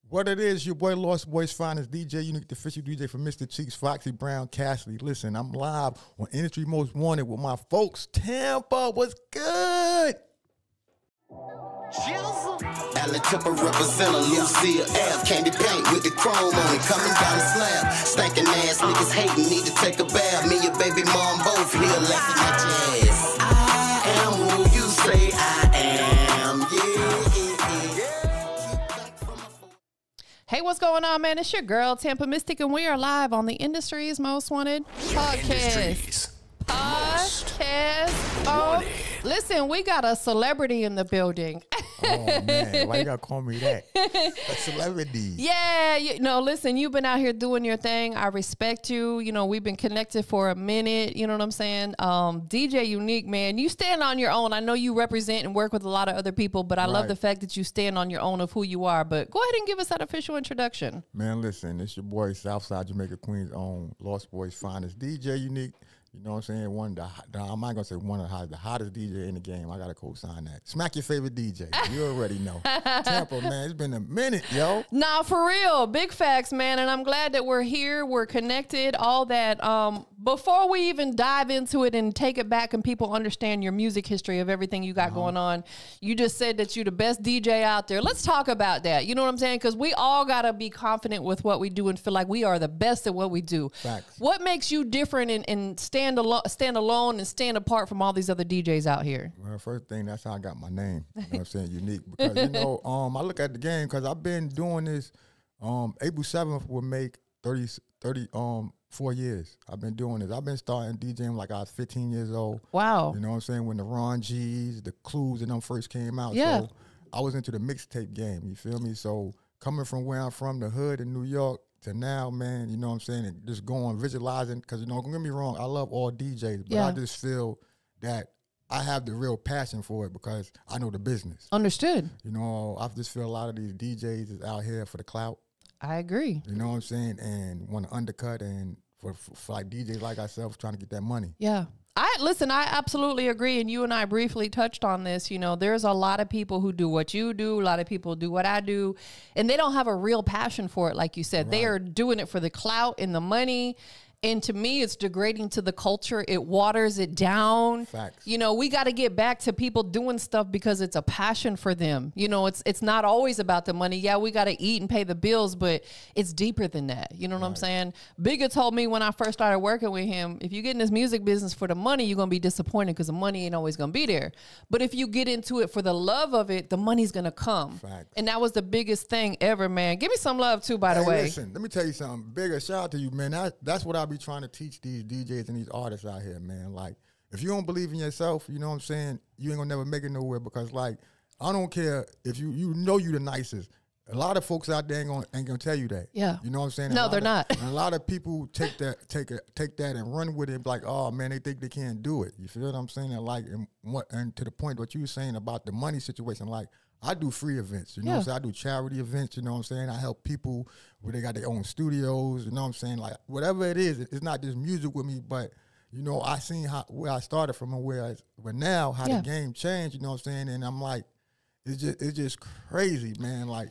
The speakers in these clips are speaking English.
What it is, your boy Lost Boy's finest DJ, Unique, the official DJ for Mr. Cheeks, Foxy Brown, Cashley. Listen, I'm live on Industry Most Wanted with my folks. Tampa, what's good? Alan Tipper represent a Lucille F. Candy paint with the chrome on it, coming down the slab. Stankin' ass niggas hating, need to take a bath. Me and your baby mom both here laughing at your ass. I am who you say I am, Hey, what's going on, man? It's your girl, TampaMystic, and we are live on the Industry's Most Wanted podcast. Listen, we got a celebrity in the building. Oh, man. Why you got to call me that? A celebrity. Yeah. Listen, you've been out here doing your thing. I respect you. You know, we've been connected for a minute. You know what I'm saying? DJ Unique, man, you stand on your own. I know you represent and work with a lot of other people, but I love the fact that you stand on your own of who you are. But go ahead and give us that official introduction. Man, listen, it's your boy, Southside Jamaica, Queens' own Lost Boys finest, DJ Unique. You know what I'm saying? I'm not going to say one of the hottest DJ in the game. I got to co-sign that. Smack your favorite DJ. You already know. Tampa, man, it's been a minute, yo. Nah, for real. Big facts, man. And I'm glad that we're here. We're connected, all that. Before we even dive into it and take it back and people understand your music history of everything you got going on, you just said that you're the best DJ out there. Let's talk about that. You know what I'm saying? Because we all got to be confident with what we do and feel like we are the best at what we do. Facts. What makes you different and stand alone and stand apart from all these other DJs out here? Well, first thing, that's how I got my name. You know what I'm saying? Unique. Because, you know, I look at the game because I've been doing this. April 7th will make 34 years. I've been doing this. I've been starting DJing like I was 15 years old. Wow. You know what I'm saying? When the Ron G's, the Clues and them first came out. Yeah. So I was into the mixtape game. You feel me? So coming from where I'm from, the hood in New York, to now, man, you know what I'm saying, and just going, visualizing, because, you know, don't get me wrong, I love all DJs, but I just feel that I have the real passion for it because I know the business. Understood. You know, I just feel a lot of these DJs is out here for the clout. I agree. You know what I'm saying? And want to undercut, and for like DJs like ourselves trying to get that money. Yeah. I absolutely agree. And you and I briefly touched on this. You know, there's a lot of people who do what you do. A lot of people do what I do. And they don't have a real passion for it. Like you said, they are doing it for the clout and the money. And to me, it's degrading to the culture. It waters it down. Facts. You know, we got to get back to people doing stuff because it's a passion for them. You know, it's not always about the money. Yeah, we got to eat and pay the bills, but it's deeper than that. You know what I'm saying? Bigger told me when I first started working with him, if you get in this music business for the money, you're going to be disappointed because the money ain't always going to be there. But if you get into it for the love of it, the money's going to come. Facts. And that was the biggest thing ever, man. Give me some love too, by the way. Listen, let me tell you something. Bigger shout out to you, man. That's what I be trying to teach these DJs and these artists out here, man. Like, if you don't believe in yourself, you know what I'm saying, you ain't gonna never make it nowhere, because, like, I don't care if you know you the nicest. A lot of folks out there ain't gonna tell you that. Yeah. You know what I'm saying? No, they're not. And a lot of people take that and run with it, like, oh man, they think they can't do it. You feel what I'm saying? And like, and to the point what you were saying about the money situation, like, I do free events, you know what I'm saying? I do charity events, you know what I'm saying? I help people where they got their own studios, you know what I'm saying? Like, whatever it is, it's not just music with me, but, you know, I seen where I started from and but now how the game changed, you know what I'm saying? And I'm like, it's just crazy, man. Like,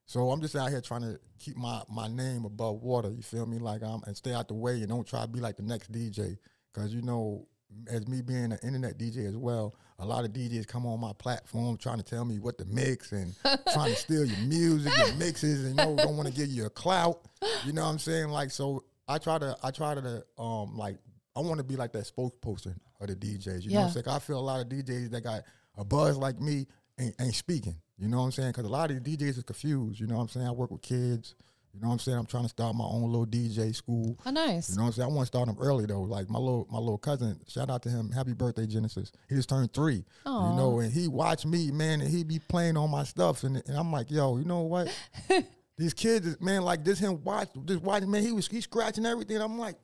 so I'm just out here trying to keep my name above water, you feel me? Like, and stay out the way and don't try to be like the next DJ, because, you know, as me being an internet DJ as well, a lot of DJs come on my platform trying to tell me what to mix and trying to steal your music, your mixes, and, you know, don't want to give you a clout. You know what I'm saying? Like, so I try to like, I want to be like that spokesperson of the DJs. You know what I'm saying? I feel a lot of DJs that got a buzz like me ain't speaking. You know what I'm saying? Because a lot of these DJs are confused. You know what I'm saying? I work with kids. You know what I'm saying? I'm trying to start my own little DJ school. Oh, nice. You know what I'm saying? I want to start them early, though. Like, my little cousin, shout out to him. Happy birthday, Genesis. He just turned 3. Aww. You know, and he watched me, man, and he be playing on my stuff. And I'm like, yo, you know what? These kids, man, like, just watching, man, he's scratching everything. I'm like,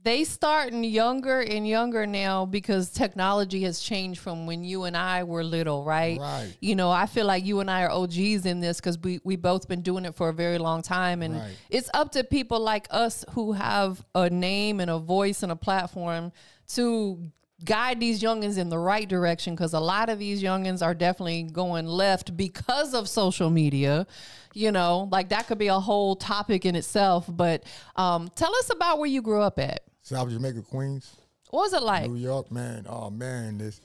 they starting younger and younger now because technology has changed from when you and I were little, right? Right. You know, I feel like you and I are OGs in this because we both been doing it for a very long time. And it's up to people like us who have a name and a voice and a platform to guide these youngins in the right direction, because a lot of these youngins are definitely going left because of social media. You know, like that could be a whole topic in itself. But tell us about where you grew up at. South Jamaica, Queens. What was it like? New York, man. Oh, man. This,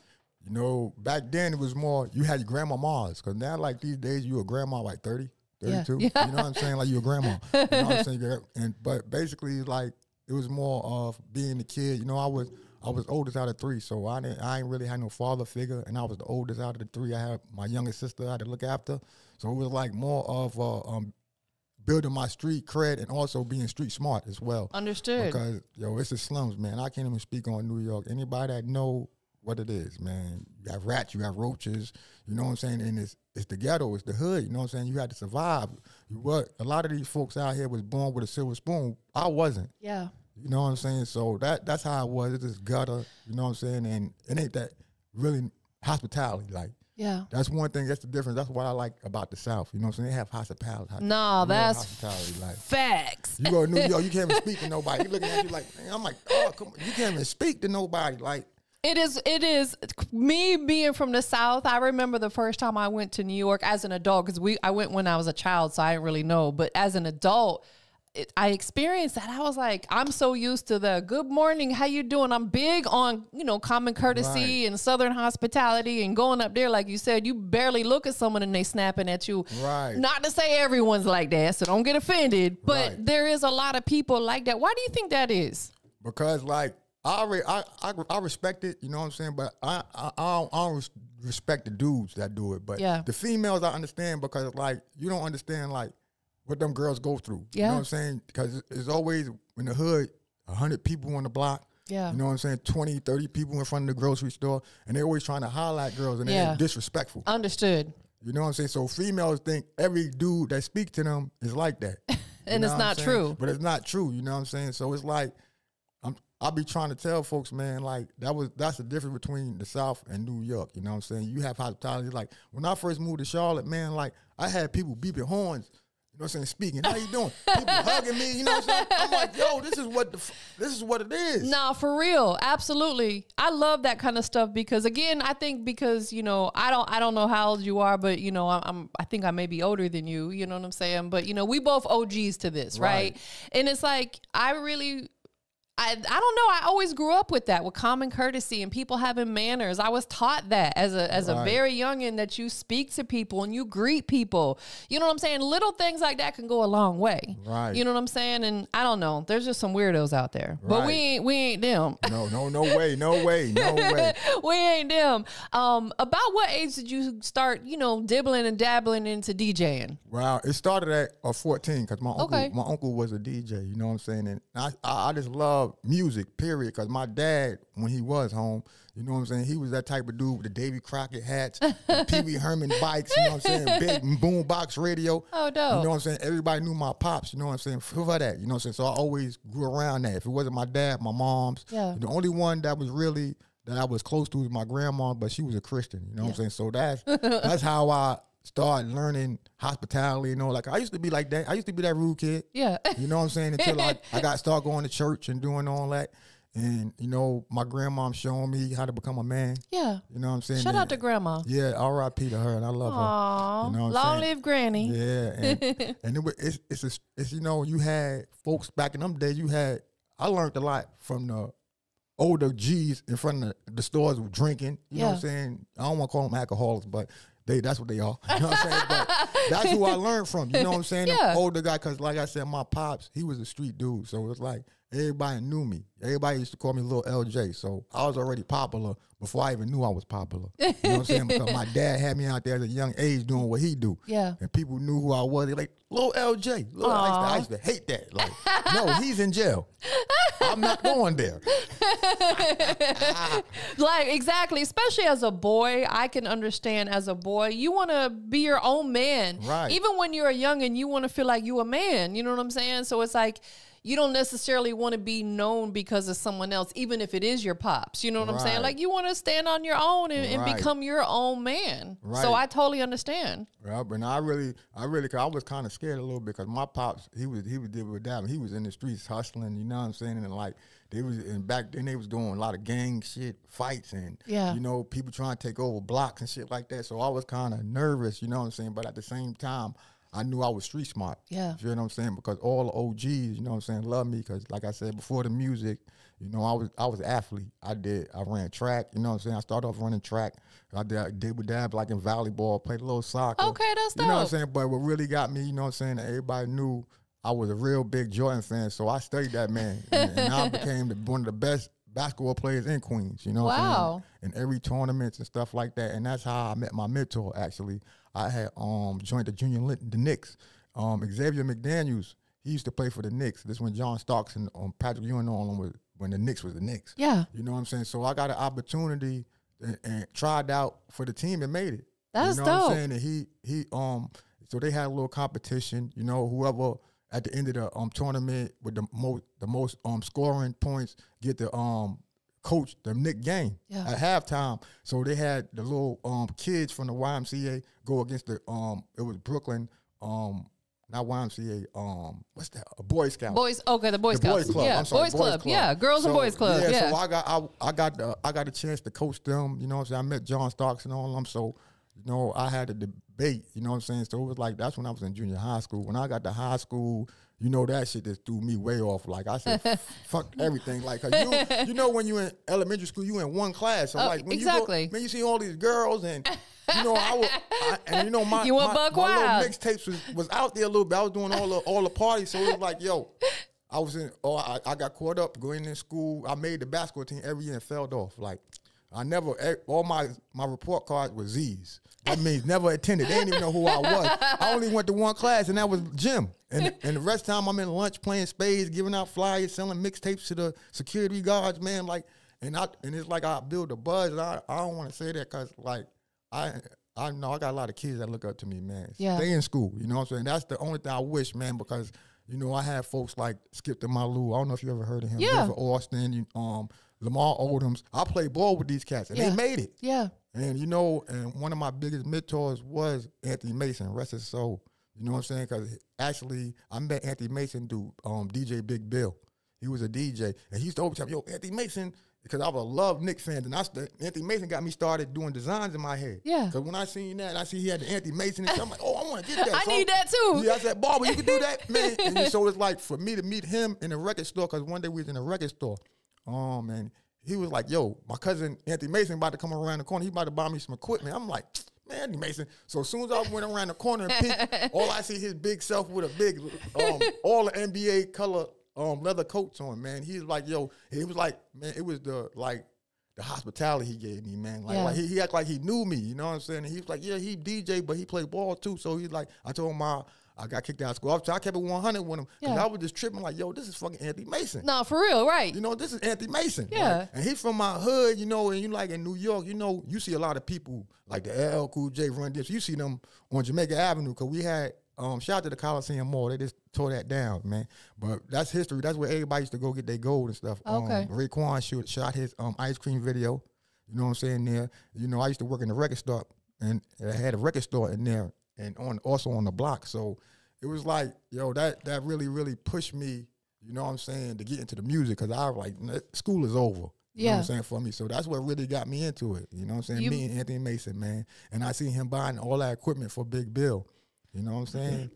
you know, back then it was more, you had your grandmamas. Because now, like these days, you a grandma like 30, 32. Yeah. You know what I'm saying? Like you a grandma. You know what I'm saying? But basically, like, it was more of being the kid. You know, I was oldest out of three, so I ain't really had no father figure, and I was the oldest out of the three. I had my youngest sister I had to look after. So it was like more of building my street cred and also being street smart as well. Understood. Because, yo, it's the slums, man. I can't even speak on New York. Anybody that know what it is, man. You got rats, you got roaches, you know what I'm saying? And it's the ghetto, it's the hood, you know what I'm saying? You had to survive. A lot of these folks out here was born with a silver spoon. I wasn't. Yeah. You know what I'm saying? So that's how it was. It's just gutter, you know what I'm saying? And it ain't that really hospitality. Like, yeah. That's one thing. That's the difference. That's what I like about the South. You know what I'm saying? They have hospitality. No, that's hospitality. Like, facts. You go to New York, you can't even speak to nobody. You looking at you like, man, I'm like, oh, come on. You can't even speak to nobody. Like, It is me being from the South. I remember the first time I went to New York as an adult, because I went when I was a child, so I didn't really know. But as an adult, I experienced that. I was like, I'm so used to the good morning, how you doing? I'm big on, you know, common courtesy and Southern hospitality, and going up there, like you said, you barely look at someone and they snapping at you. Right. Not to say everyone's like that, so don't get offended, but there is a lot of people like that. Why do you think that is? Because, like, I respect it, you know what I'm saying? But I don't respect the dudes that do it. But the females I understand, because, like, you don't understand, like, what them girls go through. You know what I'm saying? Because it's always in the hood, 100 people on the block. Yeah. You know what I'm saying? 20, 30 people in front of the grocery store. And they're always trying to highlight girls, and they're disrespectful. Understood. You know what I'm saying? So females think every dude that speaks to them is like that. And it's not true. But it's not true. You know what I'm saying? So it's like, I be trying to tell folks, man, like, that's the difference between the South and New York. You know what I'm saying? You have hospitality. Like, when I first moved to Charlotte, man, like, I had people beeping horns, you know what I'm saying, speaking. How you doing? People hugging me, you know what I'm saying? I'm like, yo, this is what it is. Nah, for real. Absolutely. I love that kind of stuff, because, again, I think because, you know, I don't know how old you are, but, you know, I think I may be older than you, you know what I'm saying? But, you know, we both OGs to this, right? And it's like, I don't know. I always grew up with that, with common courtesy and people having manners. I was taught that as a very youngin', that you speak to people and you greet people. You know what I'm saying? Little things like that can go a long way. Right. You know what I'm saying? And I don't know. There's just some weirdos out there, but we ain't them. No way. We ain't them. About what age did you start, you know, dibbling and dabbling into DJing? Well, it started at 14, because my uncle was a DJ. You know what I'm saying? And I just love music, period, because my dad, when he was home, you know what I'm saying, he was that type of dude with the Davy Crockett hats, the Pee Wee Herman bikes, you know what I'm saying, big boom box radio. Oh, dope. You know what I'm saying? Everybody knew my pops, you know what I'm saying, for that, you know what I'm saying? So I always grew around that. If it wasn't my dad, my mom's. Yeah. The only one that was really, that I was close to was my grandma, but she was a Christian, you know what I'm saying? So that's how I started learning hospitality, you know, like I used to be like that. I used to be that rude kid. Yeah. You know what I'm saying? Until I got started going to church and doing all that. And, you know, my grandma showing me how to become a man. Yeah. You know what I'm saying? Shout out to grandma. Yeah, R.I.P. to her, and I love her. You know what long live granny. Yeah. And it's you know, you had folks back in them days, I learned a lot from the older G's in front of the stores drinking. You know what I'm saying? I don't want to call them alcoholics, but that's what they are. You know what I'm saying? But that's who I learned from. You know what I'm saying? The older guy, because like I said, my pops, he was a street dude. So it's like everybody knew me. Everybody used to call me Little LJ. So I was already popular before I even knew I was popular. You know what I'm saying? Because my dad had me out there at a young age doing what he do. Yeah. And people knew who I was. They're like, Little LJ. I used to hate that. Like, no, he's in jail. I'm not going there. Like, exactly. Especially as a boy, I can understand as a boy, you want to be your own man. Right. Even when you're a youngin', you want to feel like you a man. You know what I'm saying? So it's like, you don't necessarily want to be known because of someone else, even if it is your pops. You know what I'm saying? Like, you want to stand on your own and become your own man. So I totally understand. Yeah, but I really, cause I was kind of scared a little bit because my pops, he was dealing with that. He was in the streets hustling, you know what I'm saying? And like, back then they was doing a lot of gang shit, fights, and you know, people trying to take over blocks and shit like that. So I was kind of nervous, you know what I'm saying? But at the same time, I knew I was street smart. Yeah. You know what I'm saying? Because all the OGs, you know what I'm saying, love me. Because like I said, before the music, you know, I was an athlete. I ran track, you know what I'm saying? I started off running track. I did with dad, like in volleyball, played a little soccer. Okay, that's dope. You know what I'm saying? But what really got me, you know what I'm saying, that everybody knew I was a real big Jordan fan. So I studied that man. and I became one of the best basketball players in Queens, you know what I'm saying? In every tournaments and stuff like that. And that's how I met my mentor, actually. I had joined the Knicks. Xavier McDaniels, he used to play for the Knicks. This when John Starks and Patrick Ewing on when the Knicks was the Knicks. Yeah. You know what I'm saying? So I got an opportunity and tried out for the team and made it. That's dope. You know dope. what I'm saying? And so they had a little competition, you know, whoever at the end of the tournament with the most scoring points get the coach the Knick game at halftime. So they had the little kids from the YMCA go against the it was Brooklyn not YMCA what's that, a Boy Scout. The Boy Scouts. Boys Club. Yeah, I'm sorry, Boys Club. Yeah, Girls and Boys Club. Yeah. So I got a chance to coach them, you know what I'm saying? I met John Starks and all of them, so you know, I had a debate, you know what I'm saying? So it was like, that's when I was in junior high school. When I got to high school, you know, that shit just threw me way off. Like, I said, fuck everything. Like, 'cause you know, when you in elementary school, you in one class. So, like, when you see all these girls and, you know, and you know, my little mixtapes was out there a little bit. I was doing all the parties. So it was like, yo, I got caught up going in school. I made the basketball team every year and failed off. Like, all my report cards were Z's. That means never attended. They didn't even know who I was. I only went to one class, and that was gym. And the rest of the time, I'm in lunch playing spades, giving out flyers, selling mixtapes to the security guards, man. Like, and it's like I build a buzz. And I don't want to say that because, like, I know I got a lot of kids that look up to me, man. Yeah. Stay in school, you know what I'm saying? That's the only thing I wish, man, because, you know, I had folks like Skip to Malou. I don't know if you ever heard of him. Yeah. For Austin, Lamar Odoms. I played ball with these cats, and they made it. Yeah. And, you know, and one of my biggest mentors was Anthony Mason, rest his soul. You know what I'm saying? Because actually, I met Anthony Mason through DJ Big Bill. He was a DJ. And he used to always tell me, yo, Anthony Mason, because I was a love Knicks fan. And Anthony Mason got me started doing designs in my head. Yeah. Because when I seen that, I see he had the Anthony Mason, and I'm like, oh, I want to get that. I need that too. Yeah, I said, Barbara, you can do that, man. And so it's like for me to meet him in a record store, because one day we was in a record store. And he was like, yo, my cousin Anthony Mason about to come around the corner. He about to buy me some equipment. I'm like, man, Anthony Mason. So as soon as I went around the corner and peeked, all I see his big self with a big, all the NBA color leather coats on, man. He was like, yo, he was like, man, it was the hospitality he gave me, man. Like he acted like he knew me, you know what I'm saying? And he was like, yeah, he DJ, but he played ball too. So he's like, I told him I got kicked out of school. I kept it 100 with him. Because I was just tripping like, yo, this is fucking Anthony Mason. No, for real, right. You know, this is Anthony Mason. Yeah. Like, and he's from my hood, you know, and you like in New York, you know, you see a lot of people like the LL Cool J, Run This. You see them on Jamaica Avenue because we had, shout out to the Coliseum Mall. They just tore that down, man. But that's history. That's where everybody used to go get their gold and stuff. Okay. Raekwon shot his ice cream video. You know what I'm saying there? You know, I used to work in the record store, and I had a record store in there and also on the block. So it was like, yo, that really, really pushed me, you know what I'm saying, to get into the music because I was like, school is over. You know what I'm saying, for me. So that's what really got me into it. You know what I'm saying? Me and Anthony Mason, man. And I seen him buying all that equipment for Big Bill. You know what I'm saying?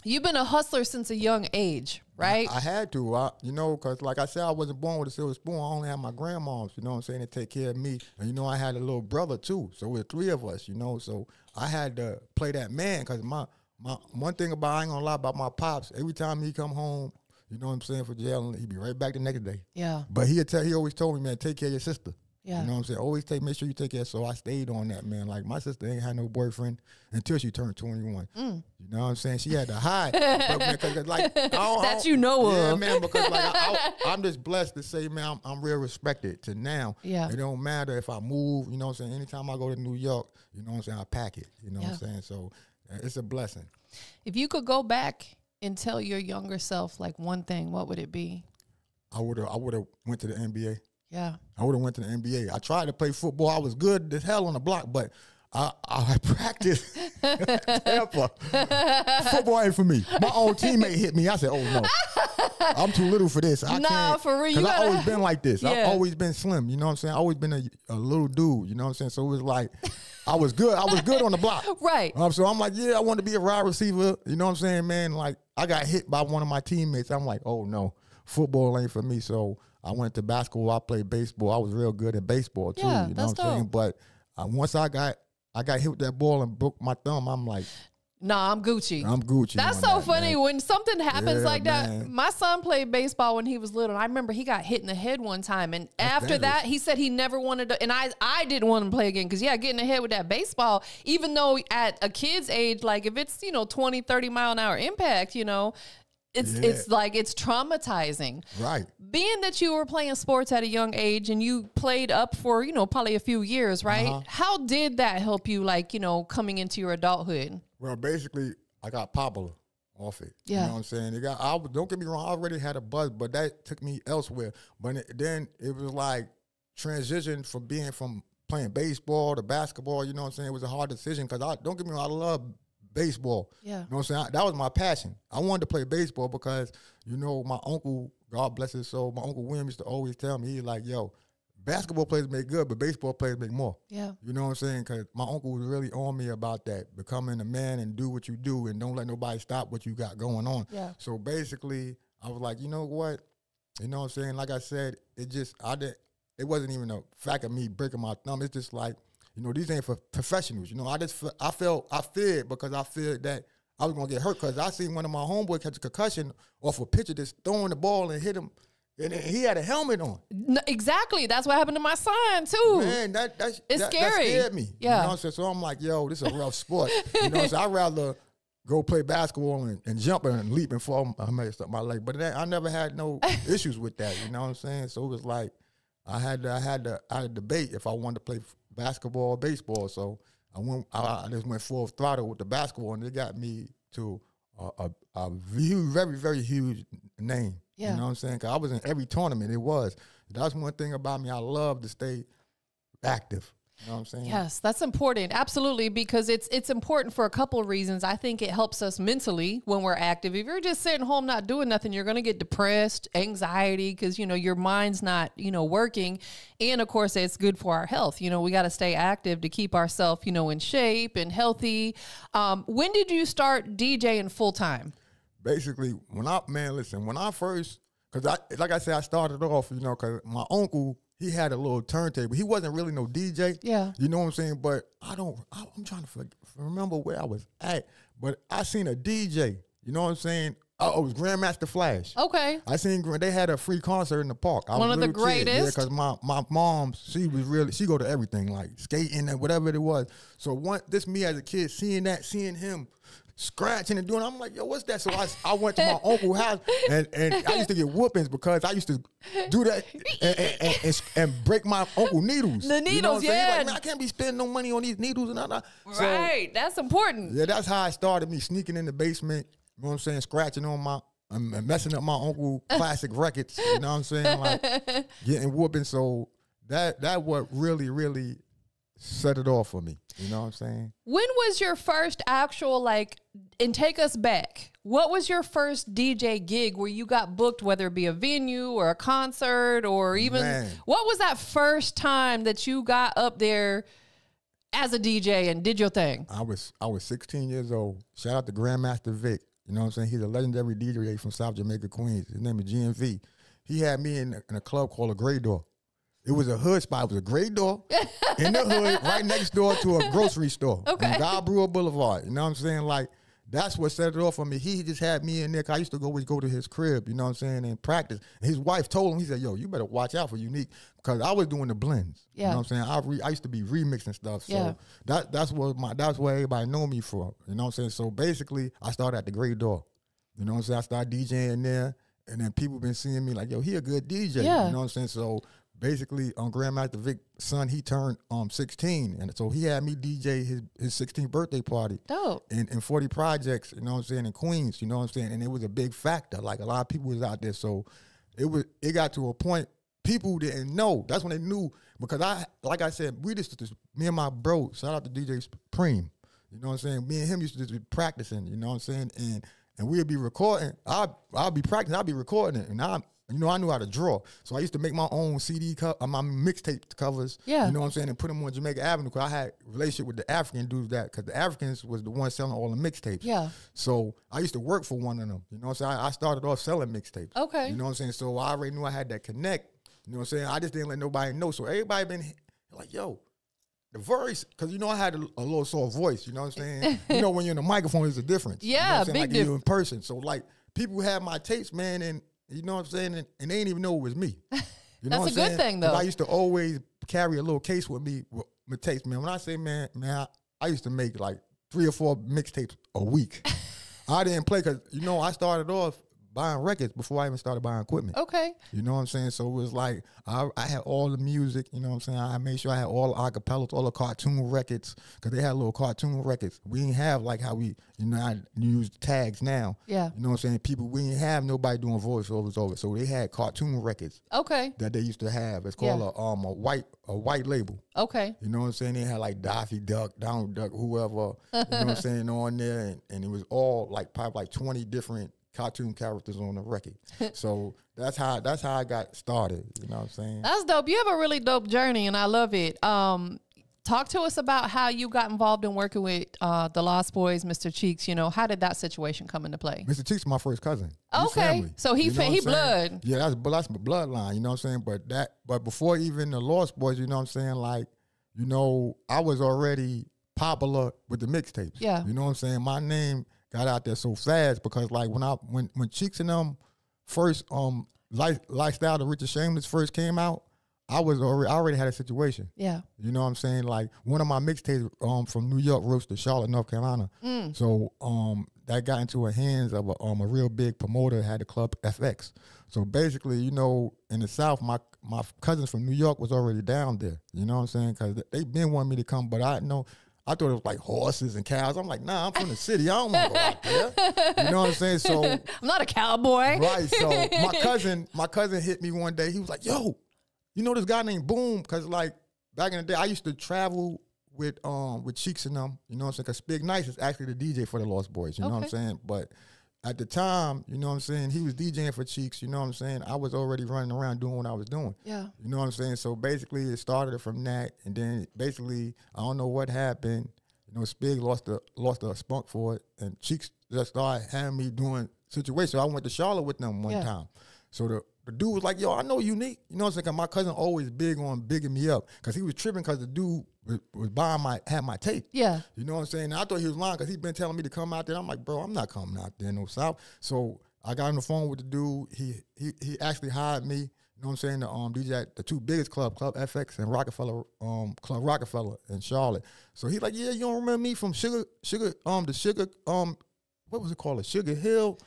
You've been a hustler since a young age, right? I had to, you know, because like I said, I wasn't born with a silver spoon. I only had my grandmoms, you know what I'm saying, to take care of me. And, you know, I had a little brother, too. So we're three of us, you know. So I had to play that man because my one thing about, I ain't going to lie about my pops, every time he come home, you know what I'm saying, for jail, he'd be right back the next day. Yeah. But he always told me, man, take care of your sister. Yeah. You know what I'm saying? Always make sure you take care. So I stayed on that, man. Like, my sister ain't had no boyfriend until she turned 21. You know what I'm saying? She had to hide. But, man, 'cause, like, that you know of. Yeah, man, because like, I'm just blessed to say, man, I'm real respected to now. Yeah. It don't matter if I move, you know what I'm saying? Anytime I go to New York, you know what I'm saying, I pack it. You know what I'm saying? So it's a blessing. If you could go back and tell your younger self like one thing, what would it be? I would have went to the NBA. Yeah. I would have went to the NBA. I tried to play football. I was good as hell on the block, but I practiced Tampa. Football ain't for me. My old teammate hit me. I said, "Oh no, I'm too little for this. I can't." For real. Because I've always been like this. Yeah. I've always been slim. You know what I'm saying? I've always been a little dude. You know what I'm saying? So it was like I was good. I was good on the block. Right. So I'm like, yeah, I want to be a wide receiver. You know what I'm saying, man? Like I got hit by one of my teammates. I'm like, oh no, football ain't for me. So I went to basketball. I played baseball. I was real good at baseball too. Yeah, you know what I'm saying? But once I got hit with that ball and broke my thumb, I'm like, nah, I'm Gucci. I'm Gucci. That's so funny man. when something happens like that. man. My son played baseball when he was little. And I remember he got hit in the head one time. And after that, he said he never wanted to. And I didn't want him to play again because, yeah, getting ahead with that baseball, even though at a kid's age, like if it's, 20, 30 mile an hour impact, it's like it's traumatizing. Right. Being that you were playing sports at a young age and you played up for, probably a few years, right? How did that help you, like, coming into your adulthood? Well, basically, I got popular off it. Yeah. You know what I'm saying? Don't get me wrong, I already had a buzz, but that took me elsewhere. But then it was like transition from playing baseball to basketball. You know what I'm saying? It was a hard decision because don't get me wrong, I love baseball. Yeah. You know what I'm saying? That was my passion. I wanted to play baseball because, my uncle, God bless his soul, my Uncle William used to always tell me, he's like, yo, basketball players make good, but baseball players make more. Yeah. You know what I'm saying? Because my uncle was really on me about that, becoming a man and do what you do and don't let nobody stop what you got going on. Yeah. So basically, I was like, you know what? You know what I'm saying? Like I said, it wasn't even a fact of me breaking my thumb. It's just like, these ain't for professionals. I feared because I feared that I was going to get hurt because I seen one of my homeboys catch a concussion off a pitcher that's throwing the ball and hit him. And he had a helmet on. No, exactly. That's what happened to my son, too. Man, that scary. That scared me. Yeah. You know what I'm saying? So I'm like, yo, this is a rough sport. So I'd rather go play basketball and jump and leap and fall. I messed up my leg. But I never had no issues with that. You know what I'm saying? So it was like I had to debate if I wanted to play basketball or baseball. So I just went full throttle with the basketball, and it got me to a huge, very, very huge name. Yeah. You know what I'm saying? Because I was in every tournament. That's one thing about me. I love to stay active. You know what I'm saying? Yes, that's important. Absolutely, because it's important for a couple of reasons. I think it helps us mentally when we're active. If you're just sitting home not doing nothing, you're going to get depressed, anxiety, because, your mind's not, working. And, of course, it's good for our health. We got to stay active to keep ourselves, in shape and healthy. When did you start DJing full time? Basically, when I first, because like I said, I started off, because my uncle, he had a little turntable. He wasn't really no DJ. Yeah. You know what I'm saying? But I'm trying to remember where I was at. But I seen a DJ. You know what I'm saying? Oh, it was Grandmaster Flash. Okay. They had a free concert in the park. One of the greatest. Yeah, because my mom, she go to everything, like skating and whatever it was. So me as a kid, seeing him scratching and doing, I'm like, yo, what's that? So I went to my uncle's house and I used to get whoopings because I used to do that and break my uncle needles. The needles, you know what I'm saying? yeah. He's like, man, I can't be spending no money on these needles and all that. Right, that's important. Yeah, that's how I started, me sneaking in the basement, you know what I'm saying, scratching on and messing up my uncle classic records, you know what I'm saying, like getting whooping. So that what really, really set it off for me. You know what I'm saying? When was your first actual, and take us back, what was your first DJ gig where you got booked, whether it be a venue or a concert or even, what was that first time that you got up there as a DJ and did your thing? I was 16 years old. Shout out to Grandmaster Vic. You know what I'm saying? He's a legendary DJ from South Jamaica, Queens. His name is GMV. He had me in a club called a Grey Door. It was a hood spot. It was a great door in the hood, right next door to a grocery store on God Brewer Boulevard. You know what I'm saying? Like, that's what set it off for me. He just had me in there. I used to always go to his crib, you know what I'm saying, and practice. And his wife told him, he said, yo, you better watch out for Unique, because I was doing the blends. Yeah. You know what I'm saying? I used to be remixing stuff. So that's what everybody know me for. You know what I'm saying? So basically, I started at the Great Door. You know what I'm saying? I started DJing there. And then people been seeing me like, yo, he a good DJ. Yeah. You know what I'm saying? So basically Grandmaster Vic's son, he turned 16, and so he had me DJ his 16th birthday party. Dope. In 40 projects, you know what I'm saying, in Queens, you know what I'm saying, and it was a big factor. Like a lot of people was out there, so it got to a point people didn't know. That's when they knew, because like I said, me and my bro, shout out to DJ Supreme, you know what I'm saying, me and him used to just be practicing, you know what I'm saying, and we'd be recording. I'll be practicing, I'll be recording it, and I knew how to draw. So I used to make my own CD my mixtape covers. Yeah. You know what I'm saying? And put them on Jamaica Avenue, because I had a relationship with the African dudes, because the Africans was the ones selling all the mixtapes. Yeah. So I used to work for one of them. You know what I'm saying? I started off selling mixtapes. Okay. You know what I'm saying? So I already knew I had that connect. You know what I'm saying? I just didn't let nobody know. So everybody been like, yo, the voice, because you know I had a little soft voice. You know what I'm saying? You know, when you're in the microphone, there's a difference. Yeah, you know what I'm saying? Like you in person. So like people had my tapes, man, and you know what I'm saying? And they didn't even know it was me. You know That's a good thing, though. I used to always carry a little case with me with tapes, man. When I say, man, I used to make like 3 or 4 mixtapes a week. I didn't play because, you know, I started off buying records before I even started buying equipment. Okay. You know what I'm saying? So it was like I had all the music, you know what I'm saying? I made sure I had all the acapellas, all the cartoon records, because they had little cartoon records. We didn't have like how we, you know, I use tags now. Yeah. You know what I'm saying? We didn't have nobody doing voiceovers over. So they had cartoon records. Okay. That they used to have. It's called a white label. Okay. You know what I'm saying? They had like Daffy Duck, Donald Duck, whoever, you know what I'm saying, on there. And it was all like probably like 20 different cartoon characters on the record. So that's how I got started. You know what I'm saying? That's dope. You have a really dope journey, and I love it. Talk to us about how you got involved in working with the Lost Boys, Mr. Cheeks. You know, how did that situation come into play? Mr. Cheeks is my first cousin. Okay, so he blood. Yeah, that's my bloodline. You know what I'm saying? But before even the Lost Boys, you know what I'm saying? Like, you know, I was already popular with the mixtapes. Yeah. You know what I'm saying? My name got out there so fast because like when Cheeks and them first Lifestyle to Richard Shameless first came out, I already had a situation. Yeah. You know what I'm saying? Like one of my mixtapes from New York rose to Charlotte, North Carolina. So that got into the hands of a real big promoter, had the club FX. So basically, you know, in the South, my cousins from New York was already down there. You know what I'm saying? Because they been wanting me to come, but I thought it was like horses and cows. I'm like, nah, I'm from the city. I don't want to go out there. You know what I'm saying? So I'm not a cowboy. Right. So my cousin hit me one day. He was like, yo, you know this guy named Boom? Because like back in the day, I used to travel with Cheeks and them. You know what I'm saying? Because Big Nice is actually the DJ for the Lost Boys. You know what I'm saying? But at the time, you know what I'm saying, he was DJing for Cheeks, you know what I'm saying? I was already running around doing what I was doing. Yeah. You know what I'm saying? So basically it started from that, and then basically I don't know what happened. You know, Spig lost a spunk for it, and Cheeks just started having me doing situations. So I went to Charlotte with them one time. So the dude was like, yo, I know Unique. You know what I'm saying? 'Cause my cousin always big on bigging me up, because he was tripping because the dude was had my tape. Yeah. You know what I'm saying? And I thought he was lying because he'd been telling me to come out there. I'm like, bro, I'm not coming out there no South. So I got on the phone with the dude. He actually hired me. You know what I'm saying? The DJ at the 2 biggest Club FX and Rockefeller, Club Rockefeller in Charlotte. So he's like, yeah, you don't remember me from what was it called? The Sugar Hill,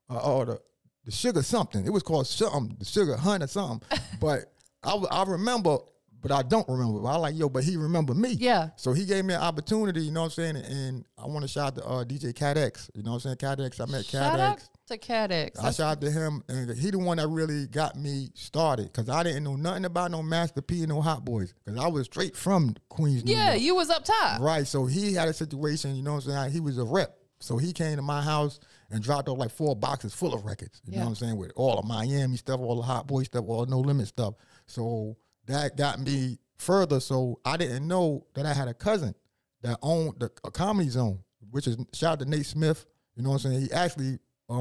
or the Sugar something. It was called something, the Sugar Hunt or something. But I remember. But I don't remember. But I like, yo, but he remembered me. Yeah. So he gave me an opportunity, you know what I'm saying? And I want to shout out to DJ Cat X. You know what I'm saying? Cat X. I met Cat X. Shout out to Cat X. I shout out to him. And he the one that really got me started, because I didn't know nothing about no Master P and no Hot Boys, because I was straight from Queens, New York. You was up top. Right. So he had a situation, you know what I'm saying? He was a rep. So he came to my house and dropped off like 4 boxes full of records. You know what I'm saying? With all of Miami stuff, all the Hot Boy stuff, all No Limit stuff. So that got me further. So I didn't know that I had a cousin that owned a Comedy Zone, which is, shout out to Nate Smith. You know what I'm saying? He actually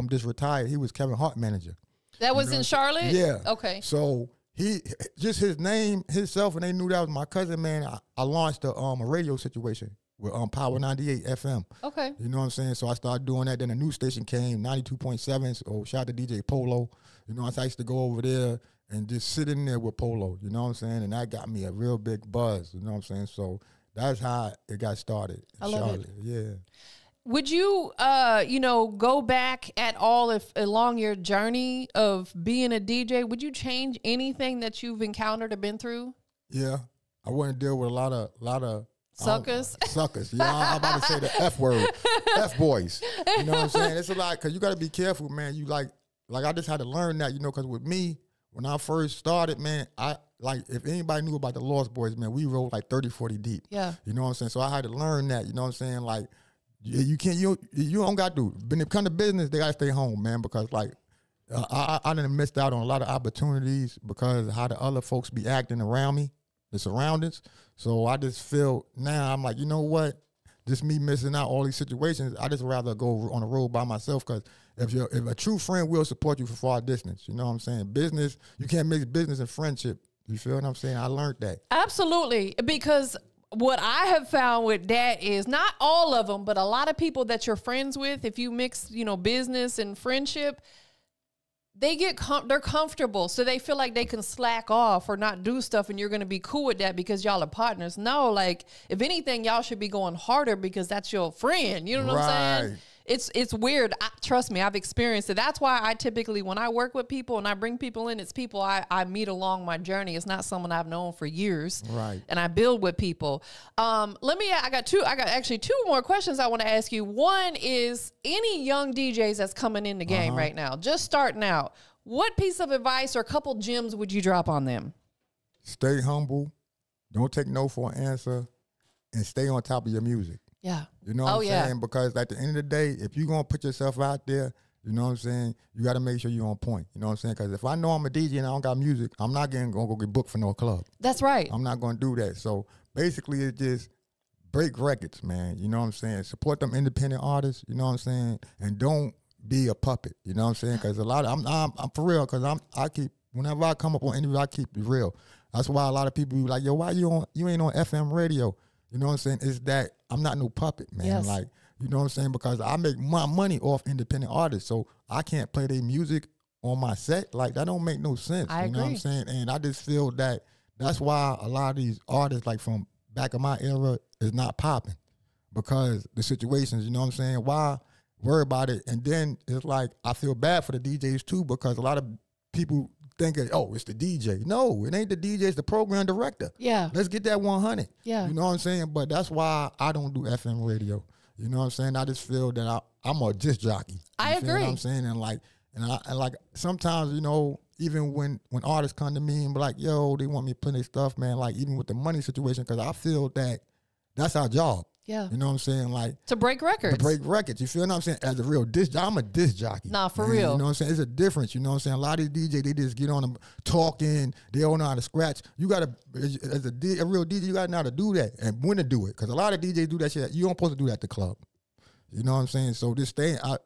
just retired. He was Kevin Hart manager. That was in Charlotte? Yeah. Okay. So he just his name, himself, and they knew that was my cousin, man. I launched a radio situation with Power 98 FM. Okay. You know what I'm saying? So I started doing that. Then a new station came, 92.7. So shout out to DJ Polo. You know, I used to go over there and just sit in there with Polo, you know what I'm saying? And that got me a real big buzz, you know what I'm saying? So that's how it got started in Charlotte. Yeah. Would you, go back at all if along your journey of being a DJ? Would you change anything that you've encountered or been through? Yeah, I wouldn't deal with a lot of suckers. Suckers. Yeah, I'm about to say the F word, F boys. You know what I'm saying? It's a lot because you got to be careful, man. You like I just had to learn that, because with me, when I first started, man, if anybody knew about the Lost Boys, man, we rolled like 30, 40 deep. Yeah. You know what I'm saying? So I had to learn that, you know what I'm saying? Like, you don't got to. When it come to business, they got to stay home, man, because I done missed out on a lot of opportunities because of how the other folks be acting around me, the surroundings. So I just feel now, I'm like, you know what? Just me missing out all these situations, I just rather go on the road by myself because if a true friend will support you for far distance, you know what I'm saying? Business, you can't mix business and friendship. You feel what I'm saying? I learned that. Absolutely, because what I have found with that is not all of them, but a lot of people that you're friends with, if you mix, business and friendship, they're comfortable. So they feel like they can slack off or not do stuff and you're going to be cool with that because y'all are partners. No, like if anything, y'all should be going harder because that's your friend. You know what I'm saying? It's weird. Trust me, I've experienced it. That's why I typically, when I work with people and I bring people in, it's people I meet along my journey. It's not someone I've known for years. Right. And I build with people. I got actually two more questions I want to ask you. One is any young DJs that's coming in the game right now, just starting out, what piece of advice or a couple gems would you drop on them? Stay humble. Don't take no for an answer and stay on top of your music. Yeah. You know what I'm saying? Because at the end of the day, if you're going to put yourself out there, you know what I'm saying, you got to make sure you're on point. You know what I'm saying? Because if I know I'm a DJ and I don't got music, I'm not going to go get booked for no club. That's right. I'm not going to do that. So basically it's just break records, man. You know what I'm saying? Support them independent artists, you know what I'm saying? And don't be a puppet, you know what I'm saying? Because a lot of, I'm for real, because whenever I come up on interview, I keep it real. That's why a lot of people be like, yo, why you ain't on FM radio? You know what I'm saying? It's that I'm not no puppet, man. Yes. Like, you know what I'm saying? Because I make my money off independent artists, so I can't play their music on my set. Like, that don't make no sense. I agree. Know what I'm saying? And I just feel that that's why a lot of these artists, like from back in my era, is not popping. Because the situations, you know what I'm saying? Why worry about it? And then it's like, I feel bad for the DJs too, because a lot of people think, oh, it's the DJ. No, it ain't the DJ, it's the program director. Yeah. Let's get that 100. Yeah. You know what I'm saying? But that's why I don't do FM radio. You know what I'm saying? I just feel that I'm a disc jockey. I agree. agree. What I'm saying? And like sometimes, even when artists come to me and be like, yo, they want me to play their stuff, man, like even with the money situation, because I feel that that's our job. Yeah. You know what I'm saying? Like, to break records. To break records. You feel what I'm saying? As a real disc jockey, I'm a disc jockey. Nah, for man. real. You know what I'm saying? It's a difference. You know what I'm saying? A lot of these DJs, they just get on them talking. They don't know how to scratch. You got to, as a real DJ, you got to know how to do that and when to do it. Because a lot of DJs do that shit. You don't supposed to do that at the club. You know what I'm saying? So just stay out.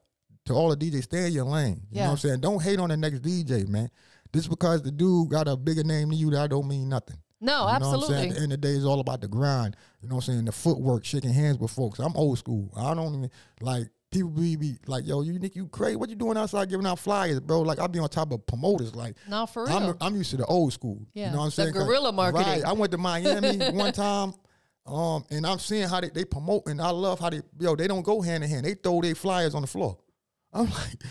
To all the DJs, stay in your lane. You know what I'm saying? Don't hate on the next DJ, man. Just because the dude got a bigger name than you, that don't mean nothing. No, you know absolutely. What I'm saying? At the end of the day, it's all about the grind. You know what I'm saying? The footwork, shaking hands with folks. I'm old school. I don't even, like, people be like, yo, you crazy. What you doing outside giving out flyers, bro? Like, I be on top of promoters. Like, no, for real. I'm used to the old school. Yeah. You know what I'm saying? The guerrilla marketing. Right. I went to Miami one time, and I'm seeing how they promote, and I love how they don't go hand in hand. They throw their flyers on the floor. I'm like,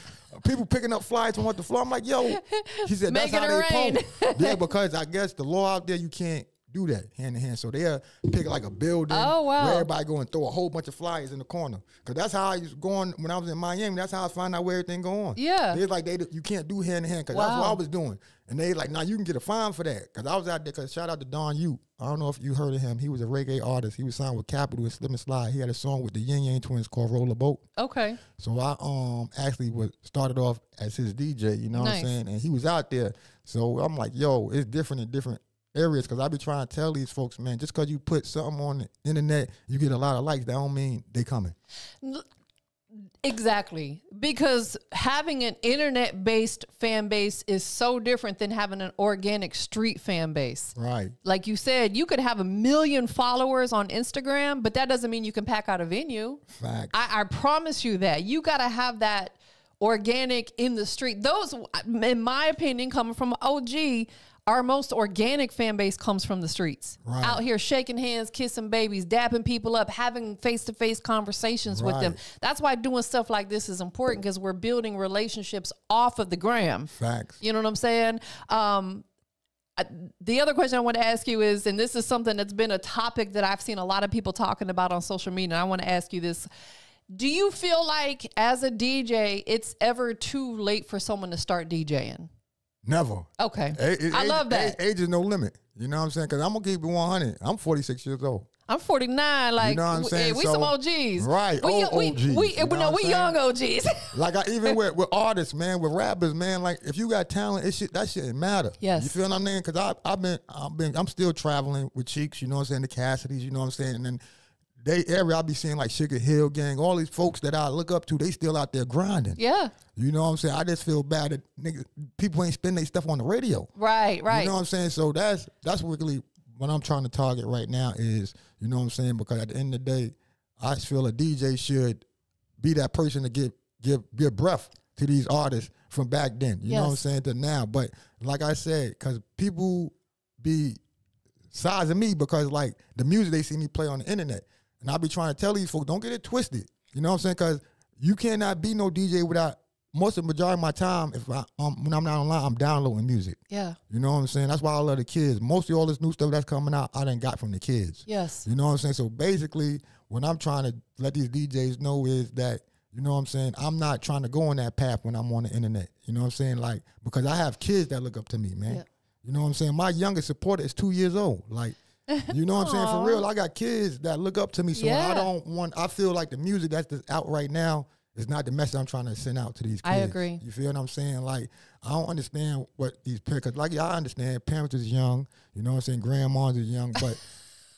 people picking up flyers from off the floor. I'm like, yo. He said, that's how they promote. Yeah, because I guess the law out there, you can't do that hand in hand. So they'll pick like a building where everybody go and throw a whole bunch of flyers in the corner. Because that's how I was going when I was in Miami. That's how I found out where everything going. Yeah. They're like, you can't do hand in hand because that's what I was doing. And they like, nah, you can get a fine for that. Because I was out there, because shout out to Don U. I don't know if you heard of him. He was a reggae artist. He was signed with Capitol and Slim and Slide. He had a song with the Yin Yang Twins called Roll a Boat. Okay. So I actually started off as his DJ, you know what I'm saying? And he was out there. So I'm like, yo, it's different in different areas, because I be trying to tell these folks, man, just because you put something on the internet, you get a lot of likes, that don't mean they coming. Exactly. Because having an internet-based fan base is so different than having an organic street fan base. Right. Like you said, you could have 1 million followers on Instagram, but that doesn't mean you can pack out a venue. Facts. I promise you that. You got to have that organic in the street. Those, in my opinion, coming from OG, our most organic fan base comes from the streets. Right. Out here shaking hands, kissing babies, dapping people up, having face-to-face conversations with them. That's why doing stuff like this is important, because we're building relationships off of the gram. Facts. You know what I'm saying? The other question I want to ask you is, and this is something that's been a topic that I've seen a lot of people talking about on social media, and I want to ask you this. Do you feel like as a DJ, it's ever too late for someone to start DJing? Never. Okay. I love that. Age is no limit. You know what I'm saying? Because I'm going to keep it 100. I'm 46 years old. I'm 49. Like, you know what I'm saying? We some OGs. Right. We OGs. We young OGs. Like, even with artists, man, with rappers, man, like, if you got talent, that shouldn't matter. Yes. You feel what I'm saying? Because I'm still traveling with Cheeks, you know what I'm saying? The Cassidys, you know what I'm saying? And then I'll be seeing like Sugar Hill Gang, all these folks that I look up to, they still out there grinding. Yeah. You know what I'm saying? I just feel bad that people ain't spending their stuff on the radio. Right. You know what I'm saying? So that's really what I'm trying to target right now is, you know what I'm saying? Because at the end of the day, I just feel a DJ should be that person to give breath to these artists from back then. You know what I'm saying? To now. But like I said, because people be sizing me because like the music they see me play on the internet. And I be trying to tell these folks, don't get it twisted. You know what I'm saying? Because you cannot be no DJ without, most of the majority of my time, when I'm not online, I'm downloading music. Yeah. You know what I'm saying? That's why I love the kids. Most of all this new stuff that's coming out, I done got from the kids. Yes. You know what I'm saying? So basically, what I'm trying to let these DJs know is that, you know what I'm saying, I'm not trying to go on that path when I'm on the internet. You know what I'm saying? Like, because I have kids that look up to me, man. Yeah. You know what I'm saying? My youngest supporter is 2 years old. Like, you know what I'm saying? For real, I got kids that look up to me. So I feel like the music that's just out right now is not the message I'm trying to send out to these kids. I agree. You feel what I'm saying? Like, I don't understand what these parents, like, I understand parents is young, you know what I'm saying? Grandmas is young, but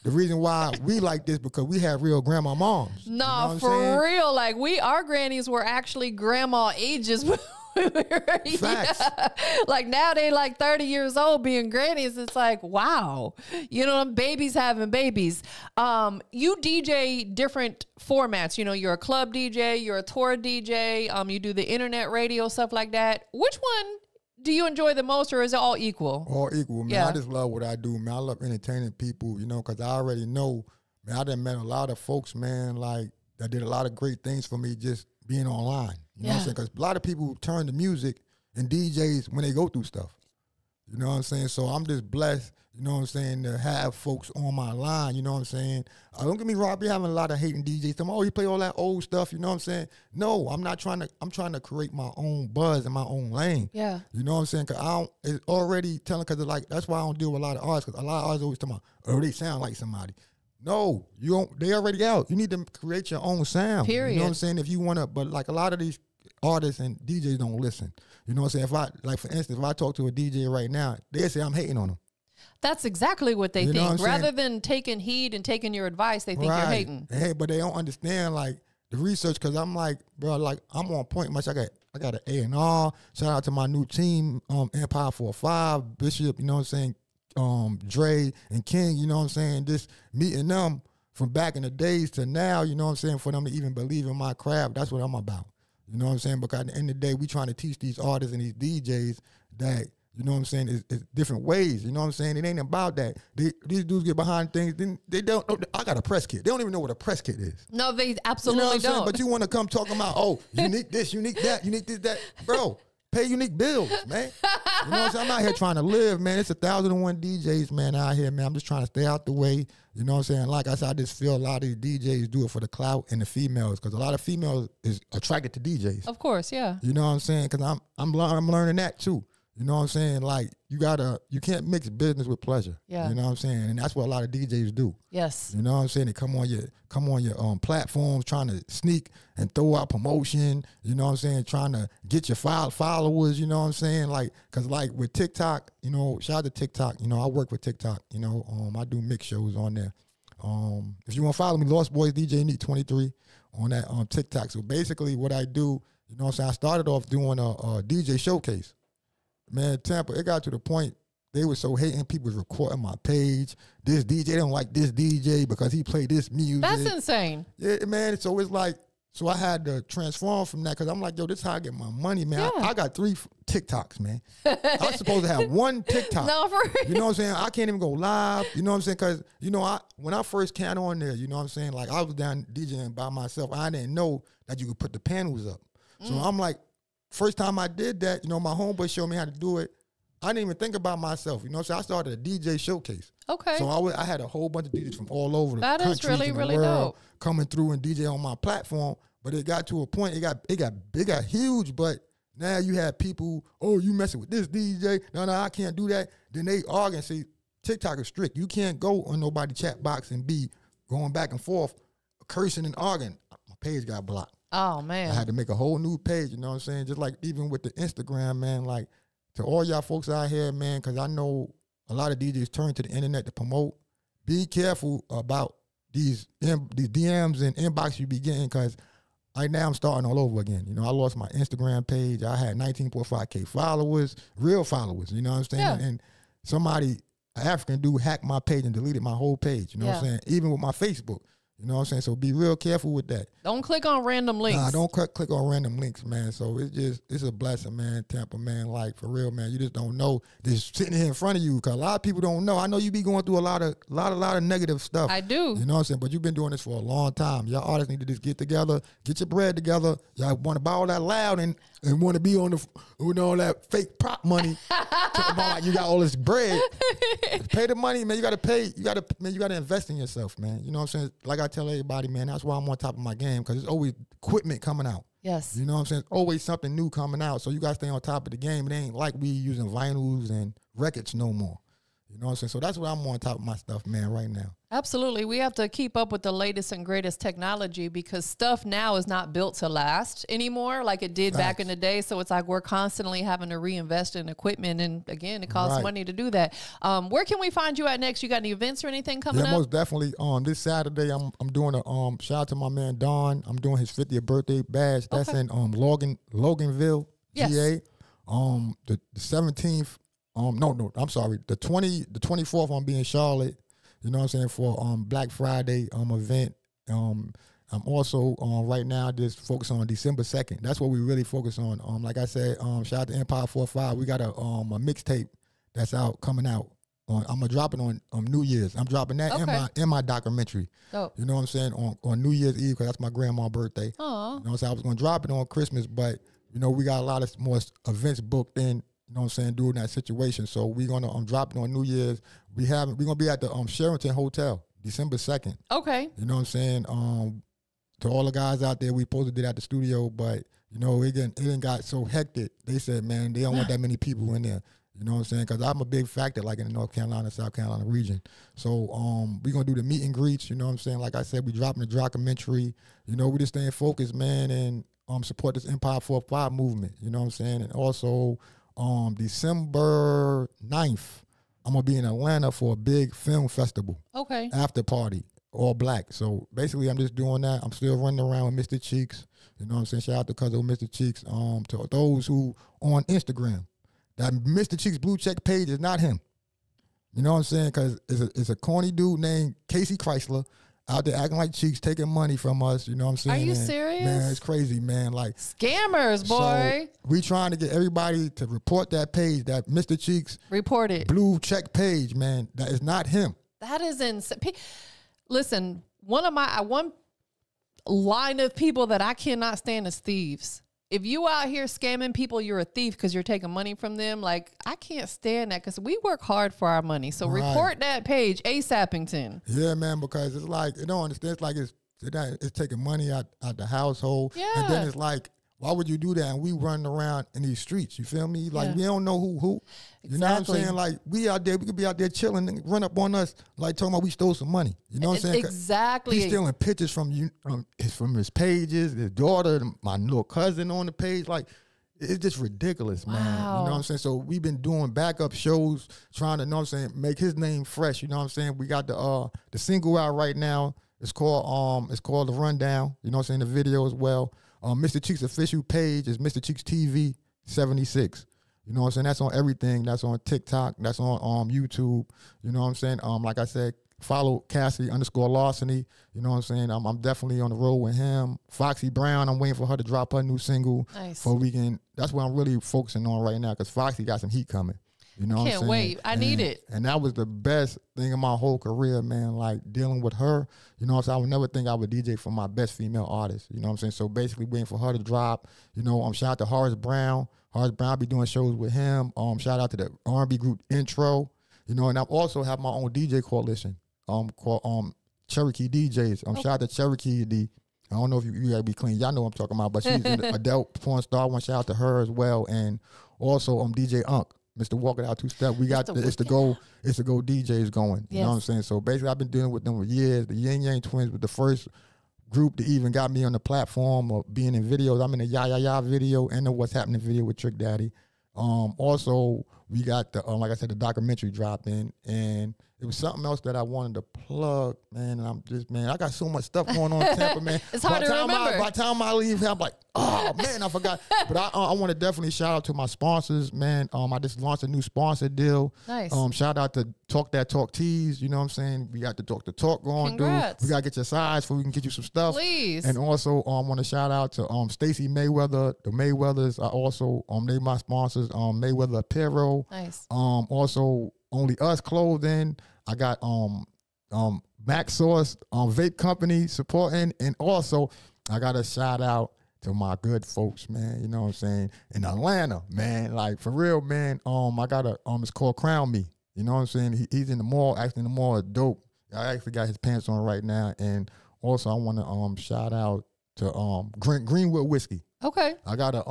the reason why we like this because we have real grandma moms. No, you know for real. Like, our grannies were actually grandma ages. Facts. Yeah. Like now they like 30 years old being grannies. It's like, wow. You know, babies having babies. You DJ different formats. You know, you're a club DJ, you're a tour DJ, you do the internet radio, stuff like that. Which one do you enjoy the most, or is it all equal? All equal, man. Yeah. I just love what I do, man. I love entertaining people, you know, because I already know, man, I done met a lot of folks, man, like that did a lot of great things for me just being online. You know what I'm saying? Because a lot of people turn to music and DJs when they go through stuff. You know what I'm saying? So I'm just blessed, you know what I'm saying, to have folks on my line, you know what I'm saying? Don't get me wrong, I be having a lot of hating DJs. Tell me, oh, you play all that old stuff, you know what I'm saying? No, I'm trying to create my own buzz in my own lane. Yeah. You know what I'm saying? Because it's already telling, because like, that's why I don't deal with a lot of artists, because a lot of artists always tell me, oh, they sound like somebody. No, you don't. They already out. You need to create your own sound. Period. You know what I'm saying? If you want to, but like a lot of these artists and DJs don't listen. You know what I'm saying? For instance, if I talk to a DJ right now, they say I'm hating on them. That's exactly what they think. Rather saying? than taking heed and taking your advice, they think you're hating. Hey, but they don't understand like the research, because I'm like, bro, like I'm on point. Much I got an A&R. Shout out to my new team, Empire 45, Bishop. You know what I'm saying? Dre and King, you know what I'm saying, just meeting them from back in the days to now, you know what I'm saying, for them to even believe in my craft, that's what I'm about. You know what I'm saying? Because at the end of the day, we trying to teach these artists and these DJs that, you know what I'm saying, is different ways. You know what I'm saying? It ain't about that. These dudes get behind things, then they don't, I got a press kit. They don't even know what a press kit is. No, they absolutely you know what I'm don't. saying? But you want to come talking about, oh, unique this, unique that, unique this, that. Bro, pay unique bills, man. You know what I'm saying? I'm out here trying to live, man. It's 1,001 DJs, man, out here, man. I'm just trying to stay out the way. You know what I'm saying? Like I said, I just feel a lot of these DJs do it for the clout and the females, because a lot of females is attracted to DJs. Of course, yeah. You know what I'm saying? Because I'm learning that too. You know what I'm saying? Like, you can't mix business with pleasure. Yeah. You know what I'm saying? And that's what a lot of DJs do. Yes. You know what I'm saying? They come on your platforms trying to sneak and throw out promotion, you know what I'm saying? Trying to get your followers, you know what I'm saying? Like, cause like with TikTok, you know, shout out to TikTok, you know, I work with TikTok, you know, I do mix shows on there. If you want to follow me, Lost Boys DJ Neat 23 on that TikTok. So basically what I do, you know what I'm saying? I started off doing a DJ showcase. Man, Tampa, it got to the point they were so hating. People was recording my page. This DJ don't like this DJ because he played this music. That's insane. Yeah, man. So it's like, So I had to transform from that because I'm like, yo, this is how I get my money, man. Yeah. I got 3 TikToks, man. I was supposed to have 1 TikTok. No, for real. You know what I'm saying? I can't even go live. You know what I'm saying? Because, you know, when I first came on there, you know what I'm saying? Like, I was down DJing by myself. I didn't know that you could put the panels up. So I'm like, first time I did that, you know, my homeboy showed me how to do it. I didn't even think about myself. You know what I'm saying? I started a DJ showcase. Okay. So I had a whole bunch of DJs from all over the That is country really, and the really world dope. coming through and DJ on my platform. But it got to a point, it got huge, but now you have people, oh, you messing with this DJ. No, I can't do that. Then they argue and say, TikTok is strict. You can't go on nobody's chat box and be going back and forth, cursing and arguing. My page got blocked. Oh, man. I had to make a whole new page, you know what I'm saying? Just like even with the Instagram, man, like to all y'all folks out here, man, because I know a lot of DJs turn to the internet to promote. Be careful about these DMs and inbox you be getting because right now I'm starting all over again. You know, I lost my Instagram page. I had 19.5K followers, real followers, you know what I'm saying? Yeah. And somebody, an African dude, hacked my page and deleted my whole page, you know what I'm saying? Even with my Facebook. You know what I'm saying? So be real careful with that. Don't click on random links. Nah, don't click on random links, man. So it's a blessing, man, Tampa, man. Like, for real, man. You just don't know. Just sitting here in front of you, because a lot of people don't know. I know you be going through a lot of negative stuff. I do. You know what I'm saying? But you've been doing this for a long time. Y'all artists need to just get together, get your bread together. Y'all want to buy all that loud and want to be on the, you know, that fake prop money. Talk about like you got all this bread. Pay the money, man. You got to pay. You got to invest in yourself, man. You know what I'm saying? Like I tell everybody, man, that's why I'm on top of my game, because there's always equipment coming out. Yes. You know what I'm saying? Always something new coming out. So you got to stay on top of the game. It ain't like we using vinyls and records no more. You know what I'm saying? So that's why I'm on top of my stuff, man, right now. Absolutely. We have to keep up with the latest and greatest technology, because stuff now is not built to last anymore like it did back in the day. So it's like we're constantly having to reinvest in equipment. And again, it costs money to do that. Where can we find you at next? You got any events or anything coming up? Yeah, most definitely. This Saturday, I'm doing a shout out to my man Don. I'm doing his 50th birthday bash. That's in Loganville, Yes. GA. The 17th. No, I'm sorry. The 24th, I'm being Charlotte. You know what I'm saying, for Black Friday event. I'm also right now just focused on December 2nd. That's what we really focus on. Like I said, shout out to Empire 45. We got a mixtape that's coming out. I'm gonna drop it on New Year's. I'm dropping that in my documentary. Oh. You know what I'm saying, on New Year's Eve, because that's my grandma's birthday. Aww. You know what I'm saying? I was gonna drop it on Christmas, but you know we got a lot of more events booked in. You know what I'm saying, during that situation. So we're gonna drop it on New Year's. We're gonna be at the Sheraton Hotel December 2nd. Okay. You know what I'm saying? To all the guys out there, we supposed to do that at the studio, but you know, it didn't got so hectic. They said, man, they don't want that many people in there. You know what I'm saying? Because I'm a big factor, like in the North Carolina, South Carolina region. So we're going to do the meet and greets. You know what I'm saying? Like I said, we dropping the documentary. You know, we just staying focused, man, and support this Empire 45 movement. You know what I'm saying? And also, December 9th, I'm going to be in Atlanta for a big film festival. Okay. After party, all black. So basically, I'm just doing that. I'm still running around with Mr. Cheeks. You know what I'm saying? Shout out to cousin Mr. Cheeks. To those who on Instagram, that Mr. Cheeks blue check page is not him. You know what I'm saying? Because it's a corny dude named Casey Chrysler out there acting like Cheeks, taking money from us. You know what I'm saying? Are you serious? Man, it's crazy, man. Like scammers, boy. So we trying to get everybody to report that page, that Mr. Cheeks report it. Blue check page, man. That is not him. That is insane. Listen, one line of people that I cannot stand is thieves. If you out here scamming people, you're a thief because you're taking money from them. Like, I can't stand that, because we work hard for our money. So report that page, ASAPington. Yeah, man, because it's like, you don't understand. It's like it's taking money out the household. Yeah. And then it's like, why would you do that? And we running around in these streets, you feel me? Like, we don't know who. You know what I'm saying? Like, we could be out there chilling and run up on us, like talking about we stole some money. You know what I'm saying? Exactly. He's stealing pictures from his pages, his daughter, my little cousin on the page. Like, it's just ridiculous, man. Wow. You know what I'm saying? So we've been doing backup shows, trying to, you know what I'm saying, make his name fresh. You know what I'm saying? We got the single out right now. It's called The Rundown. You know what I'm saying? The video as well. Mr. Cheeks' official page is Mr. Cheeks TV 76. You know what I'm saying? That's on everything. That's on TikTok. That's on YouTube. You know what I'm saying? Like I said, follow Cassidy_Larceny. You know what I'm saying? I'm definitely on the road with him. Foxy Brown, I'm waiting for her to drop her new single. Nice. For we can. That's what I'm really focusing on right now because Foxy got some heat coming. You know what I'm saying? Can't wait. I need it. And that was the best thing in my whole career, man, like dealing with her. You know what I'm saying? I would never think I would DJ for my best female artist. You know what I'm saying? So basically waiting for her to drop. You know, shout out to Horace Brown. Horace Brown, I'll be doing shows with him. Shout out to the R&B group Intro. You know, and I also have my own DJ coalition called Cherokee DJs. Shout out to Cherokee D. I don't know if you gotta be clean. Y'all know what I'm talking about, but she's an adult porn star. One shout out to her as well. And also DJ Unk. Mr. Walk It Out 2-Step. We got it's the Go DJs going. You know what I'm saying? So basically I've been dealing with them for years. The Yin Yang Twins were the first group that even got me on the platform of being in videos. I'm in the Ya Ya Ya video and the What's Happening video with Trick Daddy. Also we got the like I said, the documentary dropped in, and it was something else that I wanted to plug, man. And I got so much stuff going on in Tampa, man. It's hard to remember. By the time I leave here, I'm like, oh man, I forgot. But I want to definitely shout out to my sponsors, man. I just launched a new sponsor deal. Nice. Shout out to Talk That Talk Tees. You know what I'm saying? We got the Talk going through. Congrats. We gotta get your size so we can get you some stuff. Please. And also, I want to shout out to Stacey Mayweather. The Mayweathers are also they my sponsors. Mayweather Apparel. Nice. Also, Only Us Clothing. I got Max Source vape company supporting, and also I got a shout out to my good folks, man. You know what I'm saying? In Atlanta, man. Like for real, man. I got it's called Crown Me. You know what I'm saying? He's in the mall. Actually, in the mall, dope. I actually got his pants on right now, and also I want to shout out to Greenwood Whiskey. Okay. I got a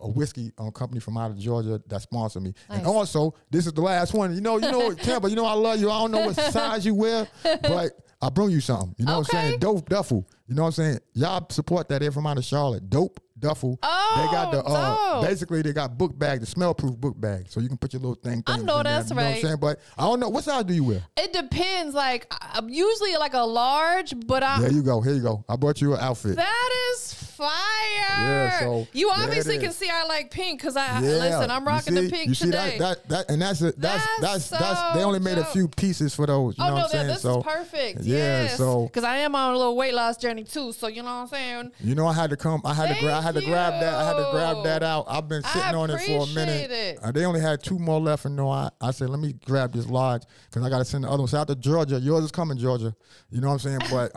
whiskey company from out of Georgia that sponsored me. Nice. And also, this is the last one. You know, Tampa, you know I love you. I don't know what size you wear, but I bring you something. You know what I'm saying? Dope Duffel. You know what I'm saying? Y'all support that. They're from out of Charlotte. Dope Duffel. Oh, they got the dope. basically they got book bag, the smell-proof book bag, so you can put your little thing. I know in that's there, you know what I'm saying? But I don't know what size do you wear. It depends. Like I'm usually like a large, but There you go. Here you go. I brought you an outfit. That is fire. Yeah, so you there obviously it can is. see I like pink because I Yeah, listen. I'm rocking the pink you see today. That's so they only made a dope. few pieces for those. You know Oh what no, I'm saying? this So is perfect. yeah, Yes. so because I am on a little weight loss journey too. So you know what I'm saying. you know I had to come. I had to grab that out. I've been sitting I on it for a minute. appreciate it. They only had 2 more left, and I said let me grab this large because I got to send the other one. Shout out to Georgia. Yours is coming, Georgia. You know what I'm saying? But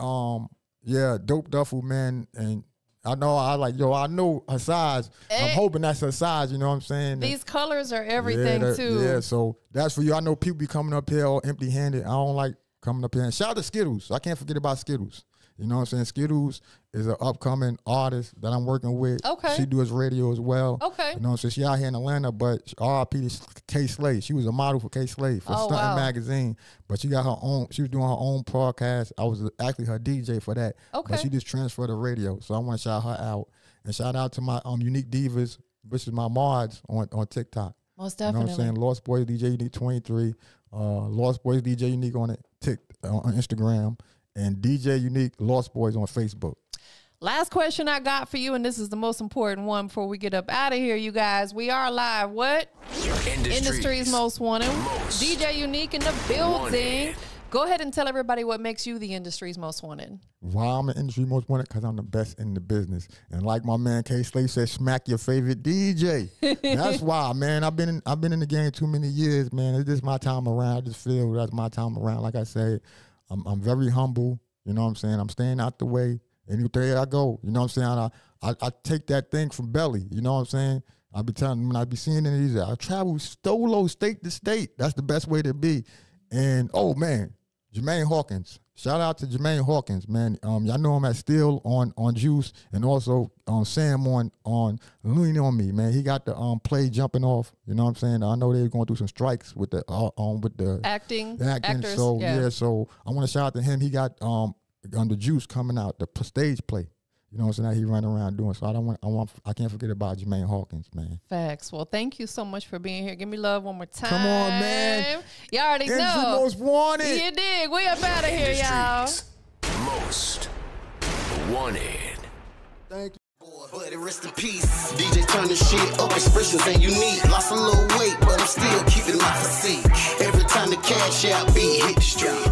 yeah, Dope Duffel, man, and. I know her size. I'm hoping that's her size, you know what I'm saying? These colors are everything too. Yeah, so that's for you. I know people be coming up here all empty-handed. I don't like coming up here. And shout out to Skittles. I can't forget about Skittles. You know what I'm saying? Skittles is an upcoming artist that I'm working with. Okay. She does radio as well. Okay. You know what I'm saying? She out here in Atlanta, but RIP to K Slade. She was a model for K Slade for Stuntin' Magazine. But she got her own, she was doing her own podcast. I was actually her DJ for that. Okay. But she just transferred to radio. So I want to shout her out. And shout out to my Unique Divas, which is my mods on TikTok. Most You know definitely. what I'm saying? Lost Boys DJ Unique 23. Lost Boys DJ Unique on Instagram. And DJ Unique Lost Boys on Facebook. Last question I got for you, and this is the most important one before we get up out of here, you guys. We are live. What? Industry's Most Wanted. DJ Unique in the building. Go ahead and tell everybody what makes you the industry's most wanted. Why I'm an industry most wanted? Because I'm the best in the business. And like my man K Slade said, smack your favorite DJ. That's why, man. I've been in the game too many years, man. It's just my time around. I just feel that's my time around. Like I said, I'm very humble. You know what I'm saying? I'm staying out the way. Anywhere I go, you know what I'm saying? I take that thing from belly. You know what I'm saying? I be telling them when I be seeing it, these I travel solo state to state. That's the best way to be. And oh man, Jermaine Hawkins. Shout out to Jermaine Hawkins, man. Y'all know him at Steel on Juice, and also Sam on Lean On Me, man. He got the play jumping off. You know what I'm saying? I know they're going through some strikes with the acting. Actors, so yeah. So I want to shout out to him. He got on the Juice coming out, the stage play. You know what I'm saying? That he running around doing. So I can't forget about Jermaine Hawkins, man. Facts. Well, thank you so much for being here. Give me love one more time. Come on, man. Y'all already Industry know. Most Wanted. You dig. We up out of here, y'all. Most Wanted. Thank you. But rest in peace. DJ turn the shit up, expressions ain't unique. Lost a little weight, but I'm still keeping my physique. Every time the cash out beat hit the street.